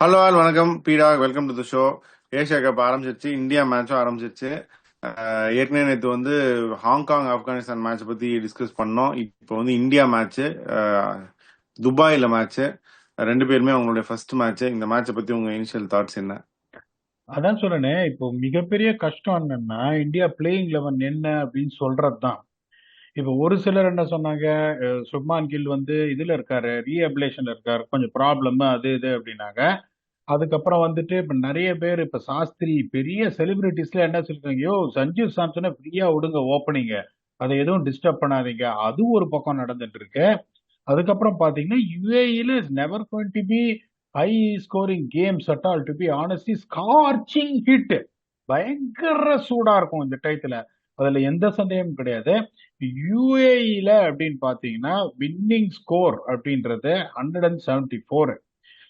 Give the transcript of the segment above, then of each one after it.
Hello all வணக்கம் பீடா, welcome to the show. Asia cup ஆரம்பிச்சிருச்சு, India மேட்சும் ஆரம்பிச்சிருச்சு. ஏற்கனவே நேற்று ஹாங்காங் ஆப்கானிஸ்தான் மேட்ச் பத்தி டிஸ்கஸ் பண்ணோம். இப்போ இந்தியா மேட்ச்சு, துபாயில மேட்ச்சு. ரெண்டு பேருமே அவங்களுடைய ஃபர்ஸ்ட் மேட்ச். இந்த மேட்சை பத்தி உங்க இனிஷியல் தாட்ஸ் என்ன? அதான் சொல்றேனே, இப்போ மிகப்பெரிய கஷ்டம் என்னன்னா இந்தியா பிளேயிங் லெவன் என்ன அப்படின்னு சொல்றதுதான். இப்போ ஒரு சிலர் என்ன சொன்னாங்க, சுப்மான் கில் இதுல இருக்காரு, ரீஹபிலேஷன்ல இருக்காரு, கொஞ்சம் ப்ராப்ளம் அது இது அப்படின்னாங்க. அதுக்கப்புறம் இப்ப நிறைய பேர், இப்ப சாஸ்திரி பெரிய செலிபிரிட்டிஸ்ல என்ன சொல்லிருக்காங்க, யோ சஞ்சு சாம்சனை ஃப்ரீயா விடுங்க ஓப்பனிங்க, அதை எதுவும் டிஸ்டர்ப் பண்ணாதீங்க. அது ஒரு பக்கம் நடந்துட்டு இருக்கு. அதுக்கப்புறம் பாத்தீங்கன்னா யுஏஇல is never going to be high scoring games at all. To be honestly scorching heat, பயங்கர சூடா இருக்கும் இந்த டயத்துல. அதுல எந்த சந்தேகமும் கிடையாது. யுஏஇல அப்படின்னு பாத்தீங்கன்னா வின்னிங் ஸ்கோர் அப்படின்றது 174.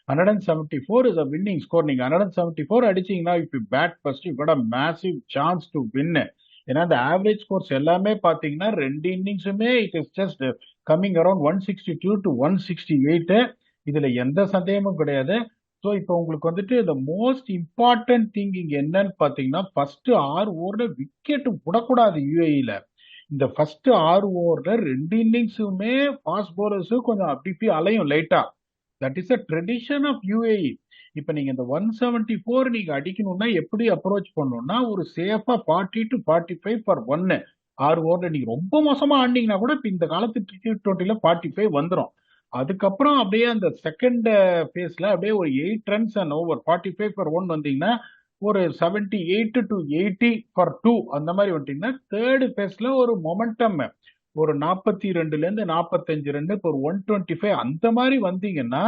174 இஸ் அ வின்னிங் ஸ்கோர். நீங்க 174 அடிச்சீங்கன்னா, if you bat first you got a massive chance to win. ஏன்னா இந்த ஆவரேஜ் ஸ்கோர்ஸ் எல்லாமே பாத்தீங்கன்னா ரெண்டு இன்னிங்ஸுமே it is just coming around 162 to 168. இதுல எந்த சந்தேகமும் கிடையாது. ஸோ இப்போ உங்களுக்கு இந்த மோஸ்ட் இம்பார்ட்டன்ட் திங் இங்க என்னன்னு பாத்தீங்கன்னா, ஃபர்ஸ்ட் 6 ஓவர்ல விக்கெட் விடக்கூடாது யுஏஇல. இந்த ஃபர்ஸ்ட் 6 ஓவர்ல ரெண்டு இன்னிங்ஸுமே ஃபாஸ்ட் பவுலர்ஸ் கொஞ்சம் அப்படி இப்படி அலையும் லைட்டா. That is a tradition of UAE. இப்ப நீங்க இந்த 174 நீங்க அடிக்கணும்னா எப்படி அப்ரோச் பண்ணணும்னா, ஒரு சேஃபா 40 to 45 for 1. 6 ஓவர்ல நீங்க ரொம்ப மோசமா ஆடினீங்கன்னா கூட இப்ப இந்த காலத்து T20ல 45 வந்துடும். அதுக்கப்புறம் அப்படியே அந்த செகண்ட் பேஸ்ல அப்படியே ஒரு 8 runs அண்ட் ஓவர் 45 for 1 வந்தீங்கன்னா, ஒரு 78 to 80 for 2 அந்த மாதிரி வந்துட்டீங்கன்னா, தேர்ட் பேஸ்ல ஒரு மொமெண்டம் ஒரு 42 to 45 ரன் ஒரு 125 அந்த மாதிரி வந்தீங்கன்னா,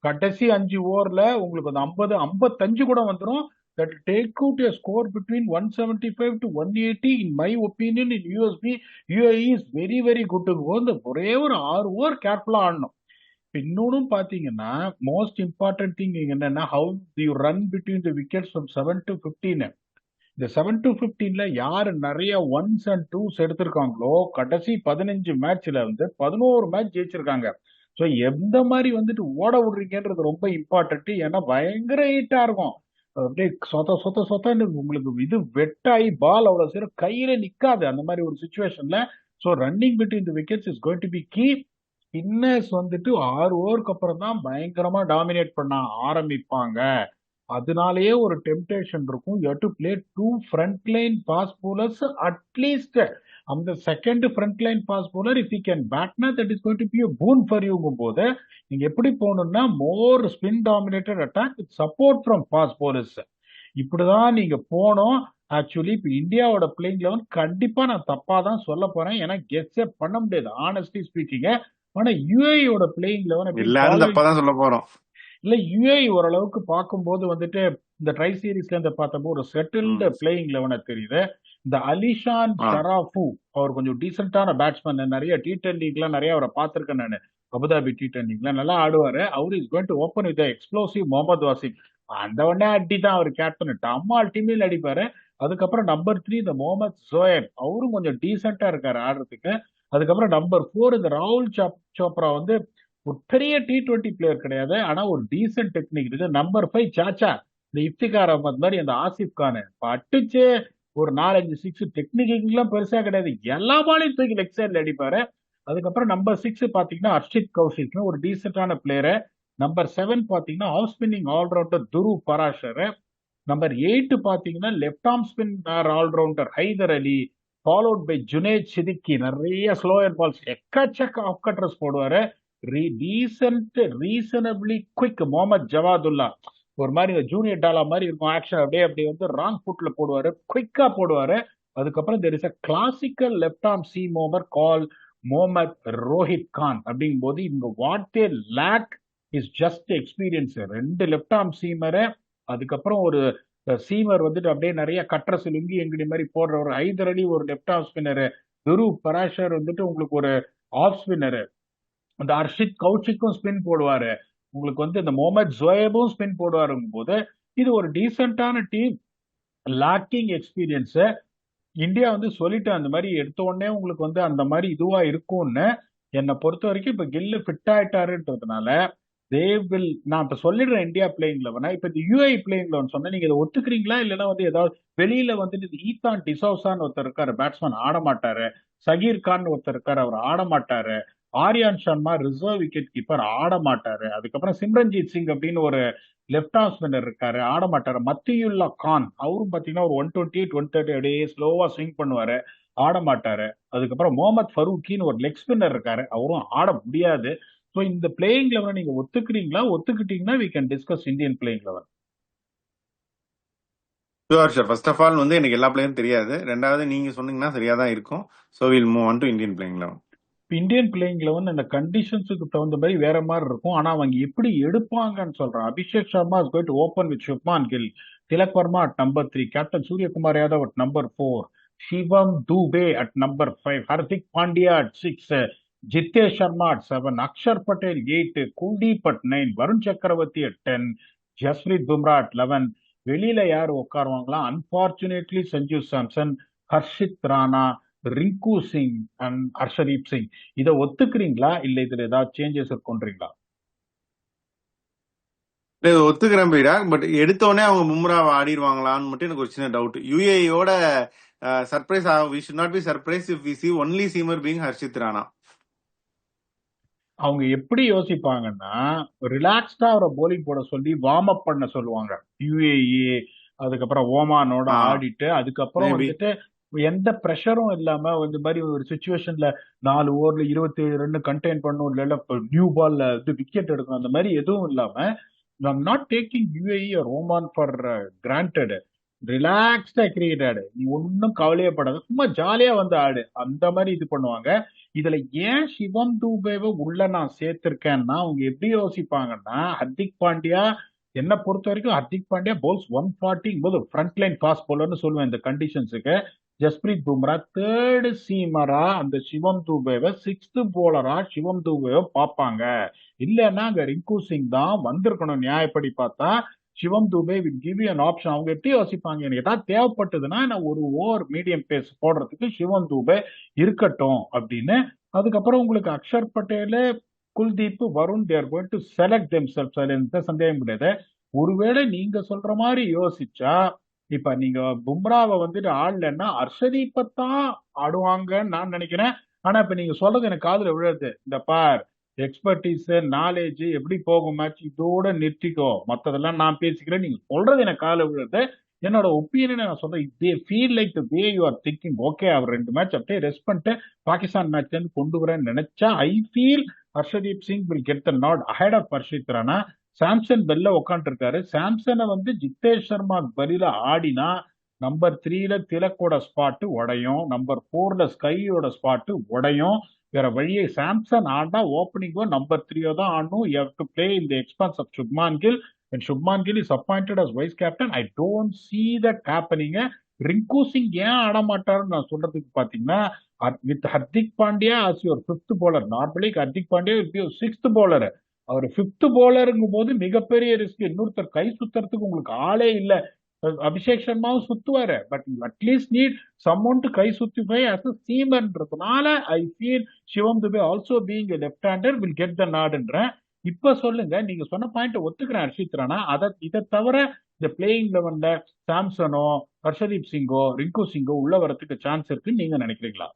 கடைசி 5 ஓவர்ல உங்களுக்கு அந்த 50 55 கூட வந்துடும். That take out a score between 175 to 180. In my opinion in USP UAE is very very good to go. இந்த ஒரே ஒரு 6 ஓவர் கேர்ஃபுல்லா ஆடணும். இன்னொன்னும் பாத்தீங்கன்னா, மோஸ்ட் இம்பார்ட்டன்ட் திங் என்னன்னா, how you run between the wickets from 7 to 15. இந்த 7 to 15ல யாரு நிறைய ஒன்ஸ் அண்ட் டூஸ் எடுத்திருக்காங்களோ, கடைசி 15 மேட்ச்ல 11 மேட்ச் ஜெயிச்சிருக்காங்க. ஸோ எந்த மாதிரி ஓட விடுறீங்கன்றது ரொம்ப இம்பார்ட்டன்ட். ஏன்னா பயங்கர ஹீட்டா இருக்கும். அப்படியே சொத்த சொத்த சொத்தன்னு உங்களுக்கு வெட்டாயி பால் அவ்வளவு சீக்கிரம் கையில நிக்காது அந்த மாதிரி ஒரு சுச்சுவேஷன்ல. So running between the wickets is going to be key. Spinners 6 ஓவருக்கு அப்புறம் தான் பயங்கரமா டாமினேட் பண்ண ஆரம்பிப்பாங்க. அதனாலேயே ஒரு டெம்டேஷன் இருக்கும். You have to play two front line fast bowlers at least. அந்த second front line fast bowler if you can பேட்னா that is going to be a boon for youங்கும் போது, நீங்க எப்படி போகணும்னா more spin dominated attack with support from fast bowlers. இப்படிதான் நீங்க போனோம். ஆக்சுவலி இப்ப இந்தியாவோட பிளேயிங் லெவன் கண்டிப்பா நான் தப்பா தான் சொல்ல போறேன், ஏன்னா கெஸ்ஸே பண்ண முடியாது ஆனஸ்ட்லி ஸ்பீக்கிங். ஆனா யுஏஇயோட பிளேயிங் லெவன் அப்படின்னு எல்லாரும் ஃபாலோயிங். தப்பா தான் சொல்ல போறோம். இல்ல யுஏஇ ஓரளவுக்கு பார்க்கும்போது இந்த ட்ரை சீரீஸ்ல இருந்து பார்த்தப்போ ஒரு செட்டில்டு ம். பிளேயிங் லெவனை தெரியுது. இந்த அலிஷான் ஆ. ஷராஃபு, அவர் கொஞ்சம் டீசென்டான பேட்ஸ்மேன். நிறைய T20 நிறைய அவரை பார்த்திருக்கேன் நான். அபுதாபி T20 நல்லா ஆடுவாரு. அவர் is going to open with explosive Muhammad Waseem. அந்த உடனே அடி தான் அவர் கேப்டன், அம்மாள் டீமில் அடிப்பாரு. அதுக்கப்புறம் நம்பர் 3 இந்த முகமது ஜோயப், அவரும் கொஞ்சம் டீசென்டா இருக்காரு ஆடுறதுக்கு. அதுக்கப்புறம் நம்பர் 4 இந்த ராகுல் சோப்ரா ஒரு பெரிய T20 பிளேயர் கிடையாது, ஆனா ஒரு டீசென்ட் டெக்னிக் இருக்கு. நம்பர் 5 சாச்சா, இந்த இப்திகார் அகமது மாதிரி அந்த ஆசிப் கான் அடிச்சு ஒரு 4-5 6. டெக்னிக்கெல்லாம் பெருசா கிடையாது, எல்லா பாலையும் தூக்கி லெக் சைட்ல அடிப்பாரு. அதுக்கப்புறம் நம்பர் 6 பாத்தீங்கன்னா ஹர்ஷித் கௌஷிக், ஒரு டீசென்டான பிளேயரு. நம்பர் 7 பாத்தீங்கன்னா off spinning allrounder Dhruv Parashar. Number 8 பாத்தீங்கன்னா left arm spin allrounder Haider Ali, followed by Junaid Siddique. நிறைய ஸ்லோயர் பால்ஸ் எக்கச்சக்க ஆஃப் கட்டர்ஸ் போடுவாரு. ரீசனபிளி குவிக் முகமது ஜவாதுல்லா, ஒரு மாதிரி இந்த ஜூனியர் டாலா மாதிரி இருக்கும் ஆக்ஷன். அப்படியே அப்படியே ராங் ஃபுட்ல போடுவாரு, குவிக்கா போடுவாரு. அதுக்கப்புறம் there is a classical left arm seam over call Muhammad Rohid Khan. அப்படிங்கும் போது இவங்க what they lack is just experience. ரெண்டு லெப்ட் ஆர்ம் சீமரு, அதுக்கப்புறம் ஒரு சீமர் அப்படியே நிறைய கட்டர்ஸ் லுங்கி எங்கடி மாதிரி போடுற ஒரு ஹைதர் அலி, ஒரு left arm spinner. Dhruv Parashar உங்களுக்கு ஒரு ஆஃப் ஸ்பின்னரு. அந்த ஹர்ஷித் கௌஷிக்கும் ஸ்பின் போடுவாரு. உங்களுக்கு இந்த முகமது ஜோயபும் ஸ்பின் போடுவாருங்கும் போது இது ஒரு டீசென்டான டீம். Lacking experience. இந்தியா சொல்லிட்டு அந்த மாதிரி எடுத்த உடனே உங்களுக்கு அந்த மாதிரி இதுவா இருக்கும்னு. என்னை பொறுத்த வரைக்கும் இப்ப கில்லு ஃபிட் ஆயிட்டாருன்றதுனால தே வில், நான் இப்ப சொல்லிடுறேன் இந்தியா பிளேயிங் லெவனா. இப்ப இந்த யூஐ பிளேயிங் லெவன் சொன்னா நீங்க இதை ஒத்துக்கிறீங்களா? இல்லைன்னா வந்து ஏதாவது வெளியில வந்துட்டு இந்த ஈதான் டிசோசான்னு ஒருத்தர் இருக்காரு, பேட்ஸ்மேன் ஆட மாட்டாரு. சகீர் கான் ஒருத்தர் இருக்காரு, அவர் ஆட மாட்டாரு. Aryan Sharma reserve wicket keeper, ஆட மாட்டாரு. அதுக்கப்புறம் சிம்ரன்ஜித் சிங் அப்படின்னு ஒரு லெப்ட் ஆர்ம் ஸ்பின்னர் இருக்காரு, ஆட மாட்டாரு. மத்தியுல்லா கான் அவரும் பாத்தீங்கன்னா ஒரு 128 130 அப்படியே ஸ்லோவா ஸ்விங் பண்ணுவாரு, ஆட மாட்டாரு. அதுக்கப்புறம் முகமது ஃபரூக்கின்னு ஒரு லெக் ஸ்பின்னர் இருக்காரு, அவரும் ஆட முடியாது. ஸோ இந்த பிளேயிங் லெவனை நீங்க ஒத்துக்கிறீங்களா? ஒத்துக்கிட்டீங்கன்னா we can discuss Indian playing eleven. Sure sure. First of all வந்து எனக்கு எல்லா பிளேயரும் தெரியாது. ரெண்டாவது நீங்க சொன்னீங்கன்னா சரியா தான் இருக்கும். So will move on to Indian playing eleven. Indian playing eleven அந்த கண்டிஷன்ஸுக்கு தகுந்த மாதிரி வேற மாதிரி இருக்கும். ஆனா அவங்க எப்படி எடுப்பாங்கன்னு சொல்றேன். Abhishek Sharma is going to open with Shubman Gill, Tilak Varma at number 3, captain Suryakumar Yadav at number 4, Shivam Dube at number 5, Hardik Pandya at 6, Jitesh Sharma at 7, Axar Patel 8, Kuldeep at 9, Varun Chakravarthy at 10, Jasprit Bumrah at 11. வெளியில யார் உட்காருவாங்களா? Unfortunately Sanju Samson, Harshit Rana, Rinku Singh and Arshdeep Singh. இதை ஒத்துக்கிறீங்களா? இல்ல இதுல ஏதாவது சேஞ்சஸ் இருக்குன்றீங்களா? இல்ல, இது ஒத்துக்கிறேன் பீடா. பட் எடுத்தோடனே அவங்க பும்ராவை ஆடிடுவாங்களான்னு மட்டும் எனக்கு ஒரு சின்ன டவுட். யூஏயோட surprise we should not be surprise if we see only seamer being Harshit Rana. அவங்க எப்படி யோசிப்பாங்கன்னா, ரிலாக்ஸ்டா அவரை போலிங் போட சொல்லி வார்ம் அப் பண்ண சொல்லுவாங்க. யுஏஇ, அதுக்கப்புறம் ஓமானோட ஆடிட்டு, அதுக்கப்புறம் மேபி. வந்துட்டு எந்த ப்ரெஷரும் இல்லாம இந்த மாதிரி ஒரு சுச்சுவேஷன்ல 4 ஓவர்ல 27 ரன் கண்டெயின் பண்ணும், இல்ல நியூ பால்ல விக்கெட் எடுக்கணும், அந்த மாதிரி எதுவும் இல்லாம I'm not taking UAE or Oman for granted. ரிலாக்ஸ்டா கிரிக்கெட் ஆடு, நீ ஒன்னும் கவலையப்படாத, சும்மா ஜாலியா வந்து ஆடு, அந்த மாதிரி இது பண்ணுவாங்க. இதுல ஏன் சிவம் தூபேவை உள்ள நான் சேர்த்திருக்கேன்னா, அவங்க எப்படி யோசிப்பாங்கன்னா, ஹர்திக் பாண்டியா, என்ன பொறுத்த வரைக்கும் ஹர்திக் பாண்டியா போல்ஸ் 140 போது ஃப்ரண்ட் லைன் ஃபாஸ்ட் போலர்னு சொல்லுவேன் இந்த கண்டிஷன்ஸுக்கு. ஜஸ்பிரீத் பும்ரா தேர்டு சீமரா அந்த சிவம் தூபேவை, சிக்ஸ்த் போலரா சிவம் தூபேவை பார்ப்பாங்க. இல்லைன்னா அங்க ரிங்கு சிங் தான் வந்திருக்கணும். நியாயப்படி பார்த்தா Shivam Dube will give you an option. அவங்க எப்படி யோசிப்பாங்க, எனக்கு ஏதாவது தேவைப்பட்டதுன்னா நான் ஒரு ஓவர் மீடியம் பேஸ் போடுறதுக்கு சிவம் தூபே இருக்கட்டும் அப்படின்னு. அதுக்கப்புறம் உங்களுக்கு Axar Patel, Kuldeep, Varun, they're going to select themselves, அதுல எந்த சந்தேகம் கிடையாது. ஒருவேளை நீங்க சொல்ற மாதிரி யோசிச்சா, இப்ப நீங்க பும்ராவை வந்துட்டு ஆடலன்னா ஹர்ஷதீப்பை தான் ஆடுவாங்கன்னு நான் நினைக்கிறேன். ஆனா இப்ப நீங்க சொல்றது எனக்கு காதுல விழுது. இந்த பார், எக்ஸ்பர்டீஸ், நாலேஜ் எப்படி போகும் மேட்ச், இதோட நிறுத்திக்கோ, மத்ததெல்லாம் நான் பேசிக்கிறேன், நீங்க சொல்றது எனக்கு காதுல விழுது. என்னோட ஒப்பீனியனை நான் சொல்றேன். They feel like the way you are thinking. Okay, அவர் 2 மேட்ச் அப்படியே ரெஸ்ட் பண்ணிட்டு பாகிஸ்தான் மேட்ச்ல இருந்து கொண்டு வரேன்னு நினைச்சா, I feel Arshdeep Singh will get the nod ahead of Harshit Rana. Samson பெல்ல உட்காந்து இருக்காரு. சாம்சனை வந்து ஜித்தேஷ் சர்மா பதில ஆடினா நம்பர் 3ல திலக்கோட ஸ்பாட் உடையும், நம்பர் 4ல ஸ்கையோட ஸ்பாட் உடையும். வேற வழியே சாம்சன் ஆண்டா ஓப்பனிங்கோ நம்பர் 3 தான் ஆடணும். You have to play in the expense of Shubman Gill. when Shubman Gill is appointed as vice captain, I don't see that happening. Rinku Singh ஏன் ஆட மாட்டாருன்னு நான் சொல்றதுக்கு பாத்தீங்கன்னா, with Hardik Pandya as your 5th bowler, normally Hardik Pandya will be your 6th bowler. அவர் 5th bowlerங்கும் போது மிகப்பெரிய ரிஸ்க். இன்னொருத்தர் கை சுத்துறதுக்கு உங்களுக்கு ஆளே இல்ல. அபிஷேக் சர்மாவும் சுத்துவாரு, but at least need someone to guy சுத்திஃபை அஸ் அ சீமர்ன்றதுனால I feel Shivam Dube also being left hander will get the நாடுன்றேன். இப்ப சொல்லுங்க, நீங்க சொன்ன பாயிண்ட் ஒத்துக்கிறேன் ஹர்ஷித் ராணா. இதை தவிர இந்த பிளேயிங் லெவன்ல சாம்சனோ, ஹர்ஷதீப் சிங்கோ, ரிங்கு சிங்கோ உள்ள வரதுக்கு சான்ஸ் இருக்குன்னு நீங்க நினைக்கிறீங்களா?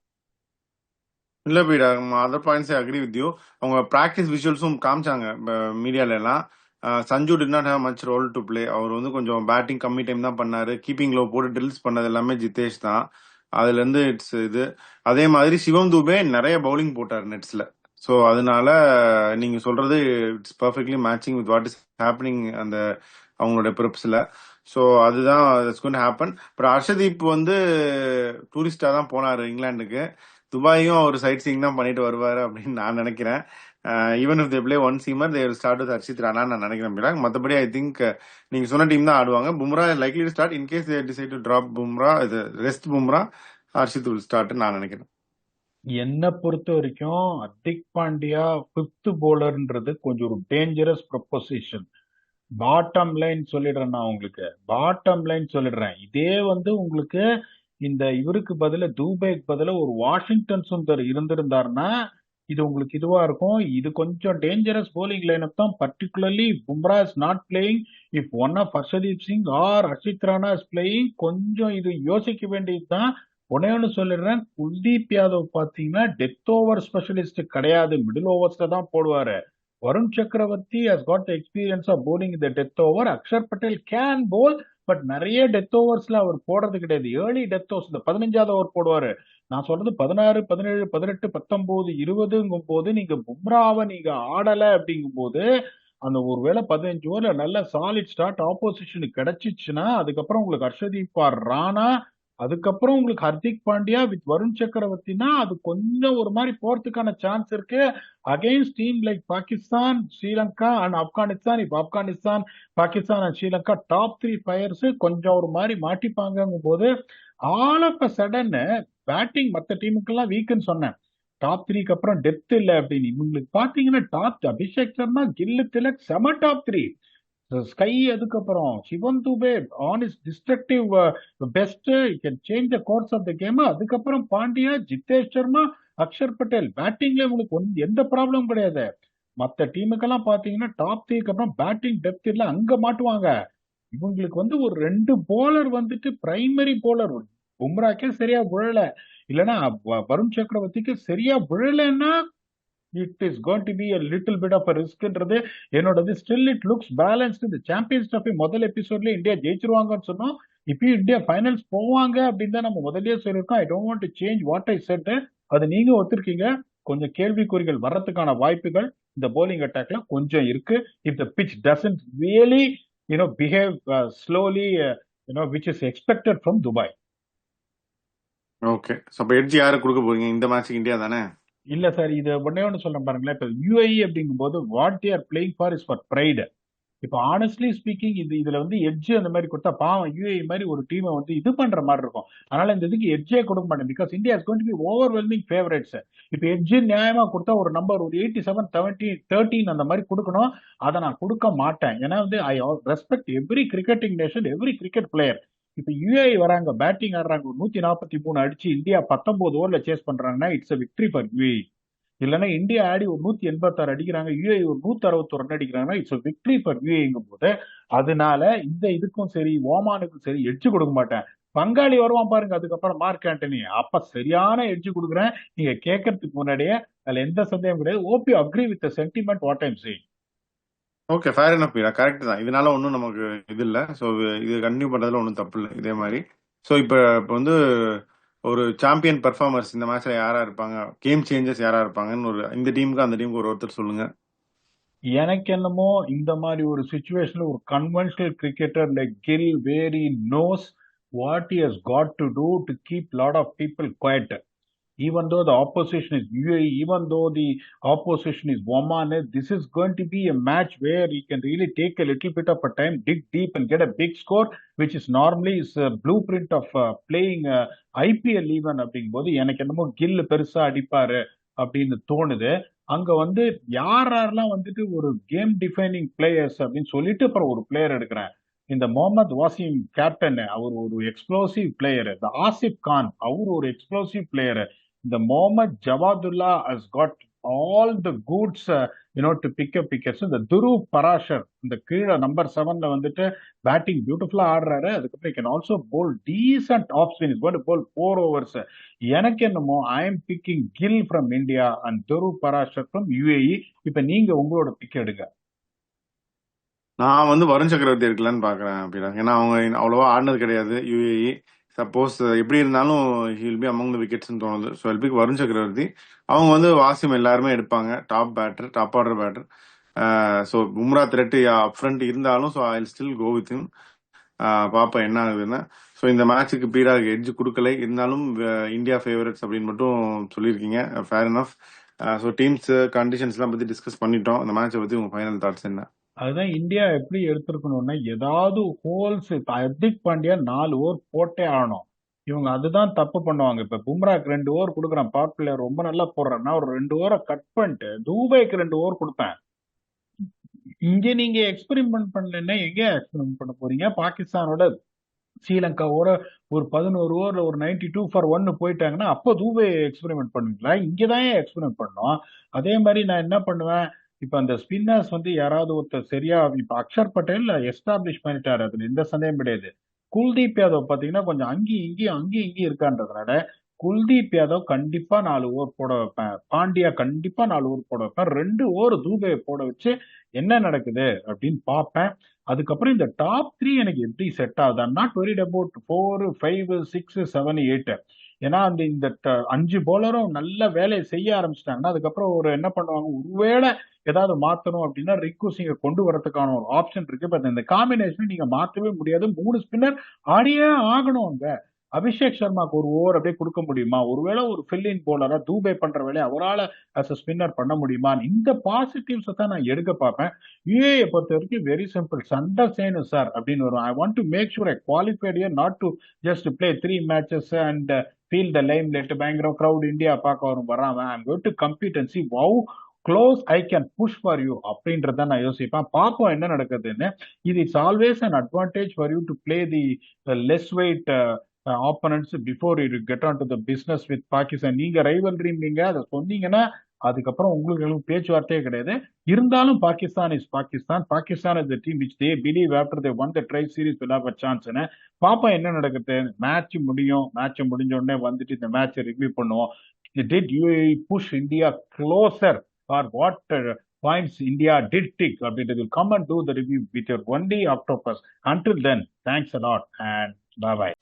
இல்ல பீடா, other points agree with you. அவங்க பிராக்டிஸ் விஷுவல்ஸும் காமிச்சாங்க மீடியால எல்லாம். Sanju did not have much role to play. அவர் வந்து கொஞ்சம் பேட்டிங் கம்மி டைம் தான் பண்ணாரு. கீப்பிங் லோ போட்டு ட்ரில்ஸ் பண்ணது எல்லாமே ஜித்தேஷ் தான். அதுல இருந்து இட்ஸ் இது. அதே மாதிரி சிவம் தூபே நிறைய பவுலிங் போட்டார் நெட்ஸ்ல. ஸோ அதனால நீங்க சொல்றது it's perfectly matching with what is happening அந்த அவங்களோட ப்ரிப்ஸ்ல. ஸோ அதுதான் it's going to happen. But Harshdeep வந்து டூரிஸ்டா தான் போனாரு இங்கிலாந்துக்கு. துபாயும் அவர் சைட் சீயிங் தான் பண்ணிட்டு வருவாரு அப்படின்னு நான் நினைக்கிறேன். Even if they play one seamer they will start with Harshit Rana நான் நினைக்கிறேன். மற்றபடி ஐ திங்க் நீங்க சொன்ன டீம் தான் ஆடுவாங்க. Bumrah likely to start. In case they decide to drop Bumrah, இது rest Bumrah, Harshit will start நான் நினைக்கிறேன். என்னை பொறுத்த வரைக்கும் ஹர்திக் பாண்டியா 5th bowlerன்றது கொஞ்சம் ஒரு டேஞ்சரஸ் ப்ரொபோசிஷன். பாட்டம் லைன் சொல்லிடுறேன், நான் உங்களுக்கு பாட்டம் லைன் சொல்லிடுறேன். இதே வந்து உங்களுக்கு இந்த இவருக்கு பதில, தூபேக்கு பதில ஒரு வாஷிங்டன் சுந்தர் இருந்திருந்தாருன்னா இது உங்களுக்கு இதுவா இருக்கும். இது கொஞ்சம் டேஞ்சரஸ் bowling லைனப் தான். Particularly Bumrah is not playing. If one of Harshdeep Singh or Harshit Rana is playing, கொஞ்சம் இது யோசிக்க வேண்டியது தான். ஒன்னே ஒன்று சொல்லிடுறேன், குல்தீப் யாதவ் பாத்தீங்கன்னா டெத் ஓவர் ஸ்பெஷலிஸ்ட் கிடையாது, மிடில் ஓவர்ஸ்ல தான் போடுவாரு. Varun Chakravarthy has got the experience of bowling இந்த death over. Axar Patel can bowl, but நிறைய டெத் ஓவர்ஸ்ல அவர் போடுறது கிடையாது. ஏர்லி டெத் ஓவர்ஸ் இந்த 15வது ஓவர் போடுவாரு. நான் சொல்றது 16, 17, 18, 19, 20ங்கும் போது நீங்க பும்ராவை நீங்க ஆடல அப்படிங்கும் போது அந்த ஒருவேளை 15 ஓவர்ல நல்ல சாலிட் ஸ்டார்ட் ஆப்போசிஷனுக்கு கிடைச்சிச்சுன்னா, அதுக்கப்புறம் உங்களுக்கு ஹர்ஷதீப் ஆர் ராணா, அதுக்கப்புறம் உங்களுக்கு ஹர்திக் பாண்டியா வித் வருண் சக்கரவர்த்தினா அது கொஞ்சம் ஒரு மாதிரி போறதுக்கான சான்ஸ் இருக்கு. Against team like Pakistan, Sri Lanka and Afghanistan. இப்ப ஆப்கானிஸ்தான், பாகிஸ்தான் அண்ட் ஸ்ரீலங்கா டாப் 3 பயர்ஸ் கொஞ்சம் ஒரு மாதிரி மாட்டிப்பாங்கும் போது all of a sudden batting மற்ற டீமுக்கெல்லாம் வீக்குன்னு சொன்னேன். டாப் 3க்கு அப்புறம் டெப்த் இல்ல அப்படின்னு. இவங்களுக்கு பாத்தீங்கன்னா டாப் அபிஷேக் சர்மா, கில்லு திலக் செம டாப் 3. ஸ்கை, அதுக்கப்புறம் Shivam Dubey on is destructive best, can change the course of the game. அதுக்கப்புறம் பாண்டியா, ஜித்தேஷ் சர்மா, அக்ஷர் பட்டேல் பேட்டிங்ல உங்களுக்கு எந்த ப்ராப்ளம் கிடையாது. மற்ற டீமுக்கெல்லாம் பாத்தீங்கன்னா டாப் 3க்கு அப்புறம் பேட்டிங் டெப்த் இல்ல, அங்க மாட்டுவாங்க. இவங்களுக்கு ஒரு ரெண்டு போலர் பிரைமரி போலர், பும்ராக்கே சரியா விழல, இல்லைன்னா வருண் சக்கரவர்த்திக்கு சரியா விழலைன்னா it is going to be a little bit of a riskன்றது என்னோடது. Still it looks balanced. இந்த சாம்பியன்ஸ் ட்ராஃபி முதல் எபிசோட்ல இந்தியா ஜெயிச்சிருவாங்கன்னு சொன்னோம். இப்பயும் இந்தியா ஃபைனல்ஸ் போவாங்க அப்படின்னு தான் நம்ம முதல்லயே சொல்லியிருக்கோம். I don't want to change what I set. அது நீங்க ஒத்துருக்கீங்க. கொஞ்சம் கேள்விக்குறிகள் வர்றதுக்கான வாய்ப்புகள் இந்த bowling அட்டாக்ல கொஞ்சம் இருக்கு. If the pitch doesn't really behave slowly, which is expected from Dubai. Okay, so அப்போ எட்ஜ் யாரு கொடுக்க போறீங்க இந்த மேட்ச்சுக்கு? இந்தியா தானே? இல்ல சார், இது ஒன்னே ஒன்று சொல்றேன் பாருங்களேன். இப்ப யுஏஇ அப்படிங்கும் போது what they are playing for is for pride. இப்போ ஆனஸ்ட்லி ஸ்பீக்கிங் இதுல எட்ஜ் அந்த மாதிரி கொடுத்தா பாவம் யுஏஇ மாதிரி ஒரு டீமை இது பண்ற மாதிரி இருக்கும். அதனால இந்த இதுக்கு எட்ஜே கொடுக்க மாட்டேன். Because India is going to be overwhelming favourites. இப்போ எட்ஜ் நியாயமா கொடுத்தா ஒரு நம்பர் ஒரு 87, 70, 13 அந்த மாதிரி கொடுக்கணும். அதை நான் கொடுக்க மாட்டேன். ஏன்னா I respect every cricketing nation, every cricket player. இப்ப யுஏஇ வராங்க, பேட்டிங் ஆடுறாங்க, ஒரு 143 அடிச்சு இந்தியா 19 ஓவர்ல சேஸ் பண்றாங்கன்னா it's a victory for UAE. இல்லைன்னா இந்தியா ஆடி ஒரு 186 அடிக்கிறாங்க, யுஏஇ ஒரு 161 ரன் அடிக்கிறாங்கன்னா இட்ஸ் விக்டரி ஃபார் யுஏஇங்கும் போது, அதனால இந்த இதுக்கும் சரி ஓமானுக்கும் சரி எட்ஜ் கொடுக்க மாட்டேன். பங்காளி வருவான் பாருங்க அதுக்கப்புறம் மார்க் ஆண்டனி, அப்ப சரியான எட்ஜ் கொடுக்குறேன். நீங்க கேட்கறதுக்கு முன்னாடியே அதுல எந்த சந்தேகம் கிடையாது. ஓபி agree with sentiment what I'm saying. Okay, fair enough, correct தான். இதனால ஒன்றும் நமக்கு இது இல்லை. ஸோ இது கண்டினியூ பண்றதுல ஒன்றும் தப்பு இல்லை இதே மாதிரி. ஸோ இப்போ ஒரு சாம்பியன் பெர்ஃபார்மர்ஸ் இந்த மேட்ச்ல யாரா இருப்பாங்க, கேம் சேஞ்சர்ஸ் யாரா இருப்பாங்கன்னு இந்த டீமுக்கு அந்த டீமுக்கு ஒருத்தர் சொல்லுங்க. எனக்கு என்னமோ இந்த மாதிரி ஒரு சுச்சுவேஷன்ல ஒரு conventional cricketer like Gill very knows what he has got to do to keep lot of people quiet. Even though the opposition is UAE, even though the opposition is Oman, this is going to be a match where he can really take a little bit of a time, dig deep and get a big score, which is normally is a blueprint of playing IPL even. அப்படிங்கும்போது எனக்கு என்னமோ kill பெருசா அடிப்பாரு அப்படின்னு தோணுது. அங்க யார் யாரெல்லாம் ஒரு கேம் டிஃபைனிங் பிளேயர்ஸ் அப்படின்னு சொல்லிட்டு அப்புறம் ஒரு பிளேயர் எடுக்கிறேன். இந்த முகமது வாசிம் கேப்டன், அவர் ஒரு எக்ஸ்ப்ளோசிவ் பிளேயர். இந்த ஆசிப் கான், அவர் ஒரு எக்ஸ்ப்ளோசிவ் பிளேயர். இந்த Muhammad Jawadullah has got all the goods to pick up wickets. இந்த துரு பராஷர் இந்த கீழே நம்பர் 7ல பேட்டிங் பியூட்டிஃபுல்லா ஆடுறாரு. அதுக்கப்புறம் can also bowl decent of spin, is going to bowl 4 overs. எனக்கு என்னமோ I am picking Gill from India and Dhruv Parashar from UAE. இப்ப நீங்க உங்களோட பிக் எடுங்க. நான் வருண் சக்கரவர்த்தி இருக்கலான்னு பாக்குறேன் அப்படின்னா. ஏன்னா அவங்க அவ்வளவா ஆடினது கிடையாது யுஏஇ. சப்போஸ் எப்படி இருந்தாலும் ஹில் பி அமங் த விக்கெட்ஸ்னு தோணுது. ஸோ எல்பிக்கு வருண் சக்கரவர்த்தி. அவங்க வாசிம் எல்லாருமே எடுப்பாங்க, top order batter. So Bumrah threat up front இருந்தாலும் so I still go with him. பாப்பா என்ன ஆகுதுன்னு. ஸோ இந்த மேட்சுக்கு பீடாக எட்ஜ் கொடுக்கலை, இருந்தாலும் இந்தியா ஃபேவரட்ஸ் அப்படின்னு மட்டும் சொல்லியிருக்கீங்க. Fair enough. ஸோ டீம்ஸ் கண்டிஷன்ஸ்லாம் பத்தி டிஸ்கஸ் பண்ணிட்டோம். இந்த மேட்சை பத்தி உங்க ஃபைனல் தாட்ஸ் என்ன? அதுதான் இந்தியா எப்படி எடுத்திருக்கணும்னா, ஏதாவது ஹோல்ஸ். ஹர்திக் பாண்டியா 4 ஓவர் போட்டே ஆகணும். இவங்க அதுதான் தப்பு பண்ணுவாங்க. இப்ப பும்ராக்கு 2 ஓவர் கொடுக்குறான், பவர் பிளேயர் ரொம்ப நல்லா போடுறான்னா ஒரு 2 ஓவரை கட் பண்ணிட்டு துபாய்க்கு 2 ஓவர் கொடுப்பேன். இங்க நீங்க எக்ஸ்பெரிமெண்ட் பண்ணலன்னா எங்க எக்ஸ்பெரிமெண்ட் பண்ண போறீங்க? பாகிஸ்தானோட ஸ்ரீலங்காவோட ஒரு 11 ஓவர்ல ஒரு 92 for 1 போயிட்டாங்கன்னா அப்போ தூபே எக்ஸ்பெரிமெண்ட் பண்ணுவீங்களா? இங்கதான் எக்ஸ்பெரிமெண்ட் பண்ணோம். அதே மாதிரி நான் என்ன பண்ணுவேன், இப்ப அந்த ஸ்பின்னர்ஸ் வந்து யாராவது ஒருத்தர் சரியா, இப்ப அக்ஷர் பட்டேல் எஸ்டாப்ளிஷ் பண்ணிட்டாரு, அதுல எந்த சந்தேகம் கிடையாது. குல்தீப் யாதவ் பாத்தீங்கன்னா கொஞ்சம் அங்கேயும் இங்கேயும் இருக்கான்றதுனால குல்தீப் யாதவ் கண்டிப்பா 4 ஓவர் போட வைப்பேன், பாண்டியா கண்டிப்பா 4 ஓவர் போட வைப்பேன், 2 ஓவர் தூபே போட வச்சு என்ன நடக்குது அப்படின்னு பார்ப்பேன். அதுக்கப்புறம் இந்த டாப் 3 எனக்கு எப்படி செட் ஆகுது, ஐம் நாட் வெரிட் அபவுட் 4, 5, 6, 7, 8. ஏன்னா அந்த இந்த 5 பவுலரும் நல்ல வேலையை செய்ய ஆரம்பிச்சிட்டாங்கன்னா அதுக்கப்புறம் ஒரு என்ன பண்ணுவாங்க, ஒருவேளை ஏதாவது மாத்தணும் அப்படின்னா ரிங்கு சிங்கை கொண்டு வரதுக்கான ஒரு ஆப்ஷன் இருக்கு. பட் இந்த காம்பினேஷன் நீங்க மாத்தவே முடியாது. 3 ஸ்பின்னர் ஆடியே ஆகணும் அங்க. அபிஷேக் சர்மாக்கு ஒரு ஓவர் அப்படியே கொடுக்க முடியுமா? ஒருவேளை ஒரு ஃபில்லிங் போலரா தூபே பண்ற வேலையை அவரால் அஸ் அ ஸ்பின்னர் பண்ண முடியுமா? இந்த பாசிட்டிவ்ஸை தான் நான் எடுக்க பார்ப்பேன். யூஏ பொறுத்த வரைக்கும் வெரி சிம்பிள், சண்டை செய்யணும் சார் அப்படின்னு வரும். I want to make sure I qualified here, not to just play 3 matches and feel the limelight பயங்கர க்ரௌட் இந்தியா பார்க்க வராம I'm going to compete and see how close I can push for you அப்படின்றத நான் யோசிப்பேன். பார்ப்போம் என்ன நடக்குதுன்னு. இது it's always an advantage for you to play the less weight opponents before you get on to the business with Pakistan. நீங்க rivalry நீங்க அதை சொன்னீங்கன்னா அதுக்கப்புறம் உங்களுக்கு பேச்சுவார்த்தையே கிடையாது. இருந்தாலும் Pakistan is Pakistan. Pakistan is the team which they believe after they won the tri series will have a சான்ஸ்னு. பாப்போம் என்ன நடக்குது. மேட்ச் முடியும், மேட்ச் முடிஞ்ச உடனே வந்துட்டு இந்த மேட்சை ரிவ்யூ பண்ணுவோம். Did UAE push India closer or what points India did tick? It will come and do the review with your only Octopus. Until then, thanks a lot and bye bye.